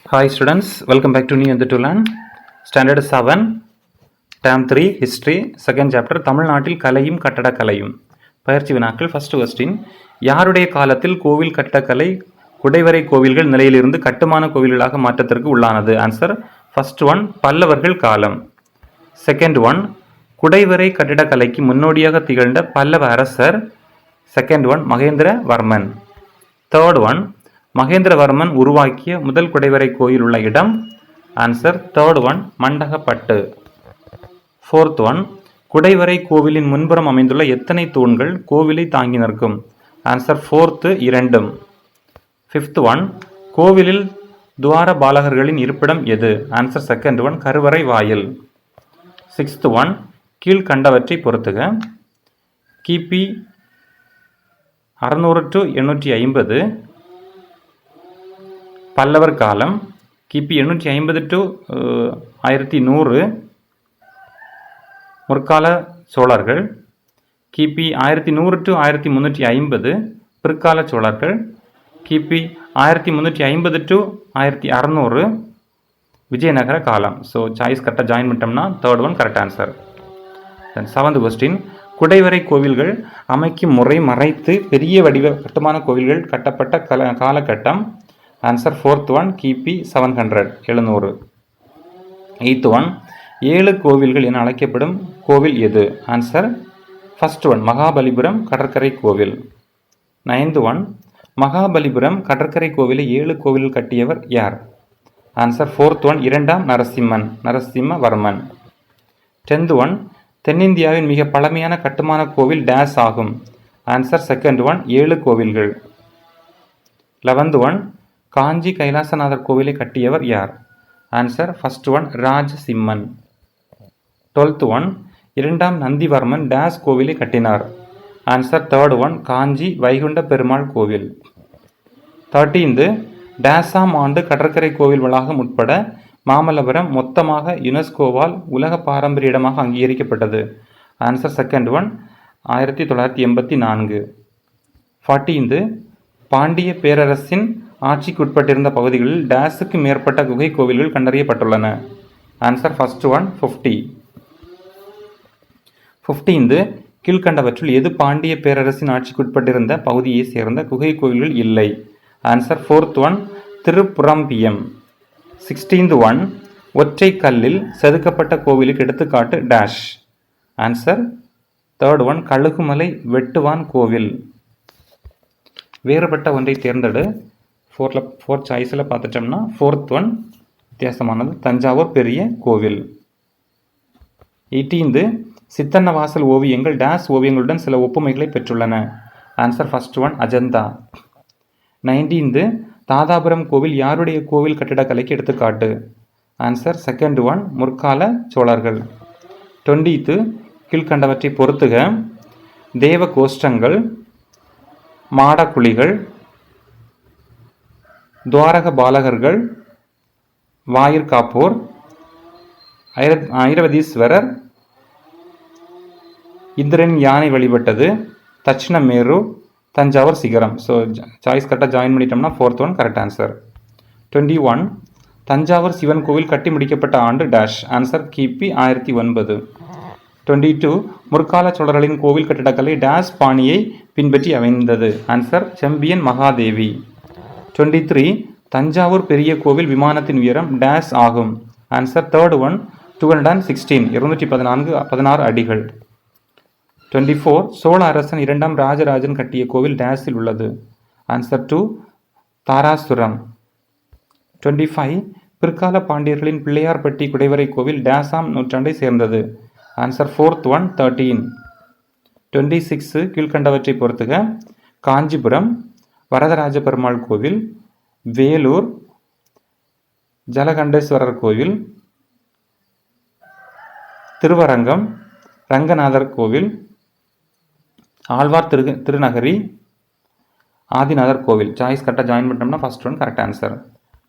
Hi students, welcome back to New and to Learn. Standard 7, Term 3, History, Second Chapter, தமிழ்நாட்டில் கலையும் கட்டடக்கலையும். பயிற்சி வினாக்கள். First question, யாருடைய காலத்தில் கோவில் கட்டடக்கலை குடைவரை கோவில்கள் நிலையிலிருந்து கட்டுமான கோவில்களாக மாற்றத்திற்கு உள்ளானது? ஆன்சர் ஃபர்ஸ்ட் ஒன், பல்லவர்கள் காலம். செகண்ட் ஒன், குடைவரை கட்டிடக்கலைக்கு முன்னோடியாக திகழ்ந்த பல்லவ அரசர். Second one, Mahendravarman. Third one, Mahendravarman உருவாக்கிய முதல் குடைவரை கோயில் உள்ள இடம். Answer third one, Mandagapattu. Fourth one, குடைவரை கோவிலின் முன்புறம் அமைந்துள்ள எத்தனை தூண்கள் கோவிலை தாங்கி நிற்கும்? ஆன்சர் ஃபோர்த்து, இரண்டும். ஃபிஃப்த் ஒன், கோவிலில் துவார பாலகர்களின் இருப்பிடம் எது? ஆன்சர் செகண்ட் ஒன், கருவறை வாயில். சிக்ஸ்த் ஒன், கீழ்கண்டவற்றை பொறுத்துக. கிபி 600 to 850 பல்லவர் காலம். கிபி 850 to 1100 முற்கால சோழர்கள். கிபி 1100 to 1350 பிற்கால சோழர்கள். கிபி 1350 to 1600 விஜயநகர காலம். ஸோ சாய்ஸ் கரெக்டாக ஜாயின் பண்ணிட்டோம்னா தேர்ட் ஒன் கரெக்ட் ஆன்சர். தென் செவன்த் கொஸ்டின், குடைவரை கோவில்கள் அமைக்கும் முறை மறைத்து பெரிய வடிவ கட்டுமான கோவில்கள் கட்டப்பட்ட காலகட்டம். ஆன்சர் ஃபோர்த் ஒன், கிபி 700 700. எய்த் ஒன், 7 கோவில்கள் என அழைக்கப்படும் கோவில் எது? ஆன்சர் ஃபர்ஸ்ட் ஒன், மகாபலிபுரம் கடற்கரை கோவில். நைன்த் ஒன், மகாபலிபுரம் கடற்கரை கோவிலை 7 கோவில் கட்டியவர் யார்? ஆன்சர் ஃபோர்த் ஒன், இரண்டாம் நரசிம்மவர்மன். டென்த் ஒன், தென்னிந்தியாவின் மிக பழமையான கட்டுமான கோவில் டேஸ் ஆகும்? ஆன்சர் செகண்ட் ஒன், 7 கோவில்கள். 11th ஒன், காஞ்சி கைலாசநாதர் கோவிலை கட்டியவர் யார்? Answer first one, Rajasimhan. 12th one, இரண்டாம் நந்திவர்மன் டேஸ் கோவிலை கட்டினார்? ஆன்சர் தேர்ட் ஒன், காஞ்சி வைகுண்ட பெருமாள் கோவில். 13th, டேஸாம் ஆண்டு கடற்கரை கோவில் வளாகம் உட்பட மாமல்லபுரம் மொத்தமாக யுனெஸ்கோவால் உலக பாரம்பரிய இடமாக அங்கீகரிக்கப்பட்டது? Answer second one, 1984. 14th, Pandya பேரரசின் ஆட்சிக்குட்பட்டிருந்த பகுதிகளில் டேஸுக்கு மேற்பட்ட குகை கோவில்கள் கண்டறியப்பட்டுள்ளன? Answer first one, 50. 15th, கீழ்கண்டவற்றுள் எது பாண்டிய பேரரசின் ஆட்சிக்குட்பட்டிருந்த பகுதியை சேர்ந்த குகை கோவில்கள் இல்லை? Answer fourth one, Thirupurambiyam. 16th one, ஒற்றை கல்லில் செதுக்கப்பட்ட கோவிலுக்கு எடுத்துக்காட்டு dash? Answer third one, Kalugumalai Vettuvan Koil. வேறுபட்ட ஒன்றை தேர்ந்தெடு. ஃபோர்த் சாய்ஸில் பார்த்துட்டோம்னா ஃபோர்த் ஒன் வித்தியாசமானது, தஞ்சாவூர் பெரிய கோவில். 18th, சித்தன்னவாசல் ஓவியங்கள் டேஸ் ஓவியங்களுடன் சில ஒப்புமைகளை பெற்றுள்ளன? Answer first one, Ajanta. 19th, Dadapuram கோவில் யாருடைய கோவில் கட்டிடக்கலைக்கு எடுத்துக்காட்டு? ஆன்சர் செகண்ட் ஒன், முற்கால சோழர்கள். 20th, கீழ்கண்டவற்றை பொறுத்துக. தேவ கோஷ்டங்கள், மாடக்குழிகள், துவாரக பாலகர்கள், வாயிற்காப்போர், ஐரவதீஸ்வரர், இந்திரன் யானை வழிபட்டது, தட்சிணமேரு, தஞ்சாவூர் சிகரம். ஸோ சாய்ஸ் கரெக்டாக ஜாயின் பண்ணிட்டோம்னா fourth one correct answer. 21, Thanjavur Sivan கோவில் கட்டி முடிக்கப்பட்ட ஆண்டு டேஷ்? ஆன்சர் கிபி 1009. 22, முற்கால சோழர்களின் கோவில் கட்டிடக்கலை டேஸ் பாணியை பின்பற்றி அமைந்தது? ஆன்சர் செம்பியன் மகாதேவி. 23, தஞ்சாவூர் பெரிய கோவில் விமானத்தின் உயரம் டேஸ் ஆகும்? ஆன்சர் தேர்ட் ஒன், 216 216 அடிகள். 24, சோழ அரசன் இரண்டாம் ராஜராஜன் கட்டிய கோவில் டேஸில் உள்ளது? ஆன்சர் 2, தாராசுரம். 25, பிற்கால பாண்டியர்களின் பிள்ளையார்பட்டி குடைவரை கோவில் டேஸாம் நூற்றாண்டை சேர்ந்தது? Answer fourth one, 13. 26, கீழ்கண்டவற்றை பொறுத்துக. காஞ்சிபுரம் வரதராஜ பெருமாள் கோவில், வேலூர் ஜலகண்டேஸ்வரர் கோவில், திருவரங்கம் ரங்கநாதர் கோவில், ஆழ்வார் திருநகரி ஆதிநாதர் கோவில். சாய்ஸ் கரெக்டாக ஜாயின் பண்ணிட்டோம்னா ஃபர்ஸ்ட் ஒன் கரெக்ட் ஆன்சர்.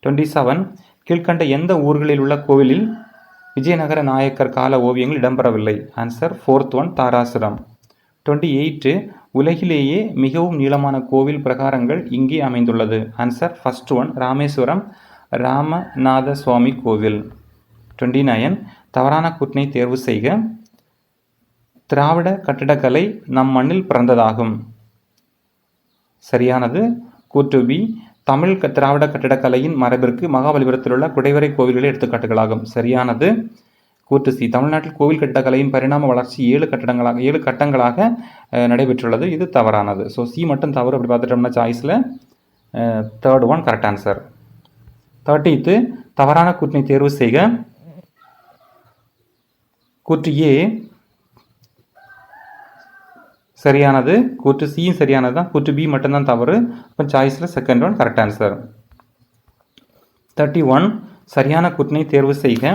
27, கீழ்கண்ட எந்த ஊர்களில் உள்ள கோவிலில் விஜயநகர நாயக்கர் கால ஓவியங்கள் இடம்பெறவில்லை? Answer fourth one, Darasuram. 28, உலகிலேயே மிகவும் நீளமான கோவில் பிரகாரங்கள் இங்கே அமைந்துள்ளது? Answer first one, Rameswaram Ramanathaswamy கோவில். 29 தவறான கூற்றினை தேர்வு செய்க. திராவிட கட்டிடக்கலை நம் மண்ணில் பிறந்ததாகும். சரியானது கூற்று பி. தமிழ் திராவிட கட்டிடக்கலையின் மரபிற்கு மகாபலிபுரத்தில் உள்ள குடைவரை கோவில்களே எடுத்துக்காட்டுகளாகும். சரியானது கூற்று சி. தமிழ்நாட்டில் கோவில் கட்டிடக்கலையின் பரிணாம வளர்ச்சி 7 கட்டங்களாக நடைபெற்றுள்ளது. இது தவறானது. ஸோ சி மட்டும் தவறு. அப்படி பார்த்துட்டோம்னா சாய்ஸில் third one correct answer. 30th தவறான கூற்றினை தேர்வு செய்க. கூற்று ஏ சரியானது. கூற்று சியும் சரியானது தான். கூற்று பி மட்டும்தான் தவறு. அப்போ சாய்ஸில் செகண்ட் ஒன் கரெக்ட் ஆன்சர். 31 சரியான கூற்றினை தேர்வு செய்க.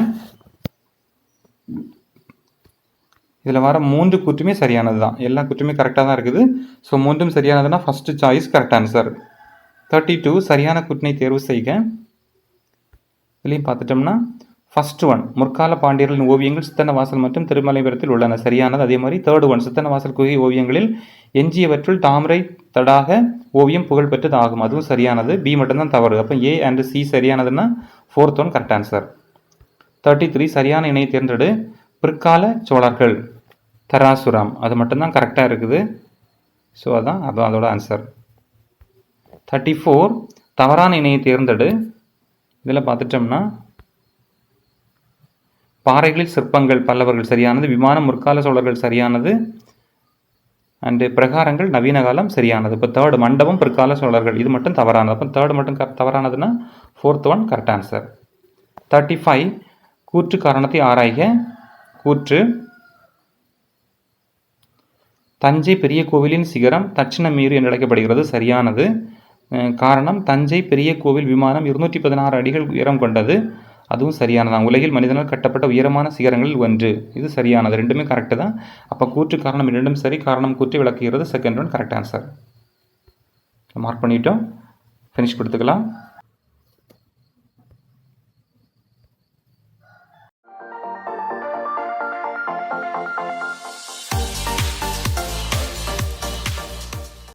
இதில் வர 3 கூற்றுமே சரியானது தான். எல்லா கூற்றுமே கரெக்டாக தான் இருக்குது. ஸோ 3ம் சரியானதுன்னா ஃபஸ்ட்டு சாய்ஸ் கரெக்ட் ஆன்சர். 32 சரியான கூற்றினை தேர்வு செய்க. இதுலேயும் பார்த்துட்டோம்னா ஃபர்ஸ்ட் ஒன் முற்கால பாண்டியர்களின் ஓவியங்கள் சித்தன்னவாசல் மற்றும் திருமலைபுரத்தில் உள்ளன. சரியானது. அதே மாதிரி தேர்ட் ஒன் சித்தன்னவாசல் குகை ஓவியங்களில் எஞ்சியவற்றுள் தாமரை தடாக ஓவியம் புகழ்பெற்றது ஆகும். அதுவும் சரியானது. பி மட்டும்தான் தவறு. அப்போ ஏ அண்ட் சி சரியானதுன்னா ஃபோர்த் ஒன் கரெக்ட் ஆன்சர். 33 சரியான இணையை தேர்ந்தெடு. பிற்கால சோழர்கள் தராசுரம் அது மட்டும்தான் கரெக்டாக இருக்குது. ஸோ அதான் அதோட ஆன்சர். 34 தவறான இணையை தேர்ந்தெடு. இதில் பார்த்துட்டோம்னா பாறைகளில் சிற்பங்கள் பல்லவர்கள் சரியானது. விமானம் முற்கால சோழர்கள் சரியானது. அண்டு பிரகாரங்கள் நவீன காலம் சரியானது. இப்போ தேர்டு மண்டபம் பிற்கால சோழர்கள் இது மட்டும் தவறானது. அப்போ தேர்டு மட்டும் தவறானதுன்னா ஃபோர்த் ஒன் கரெக்ட் ஆன்சர். 35 கூற்று காரணத்தை ஆராய்க. கூற்று தஞ்சை பெரிய கோவிலின் சிகரம் தட்சிணமேரு என்று அழைக்கப்படுகிறது. சரியானது. காரணம் தஞ்சை பெரிய கோவில் விமானம் 216 அடிகள் உயரம் கொண்டது. அதுவும் சரியானதான். உலகில் மனிதனால் கட்டப்பட்ட உயரமான சிகரங்களில் ஒன்று. இது சரியானது. ரெண்டுமே கரெக்டு தான். அப்போ கூற்று காரணம் இரண்டும் சரி. காரணம் கூற்றி விளக்குகிறது. Second one correct answer. Mark பண்ணிட்டோம். ஃபினிஷ் கொடுத்துக்கலாம்.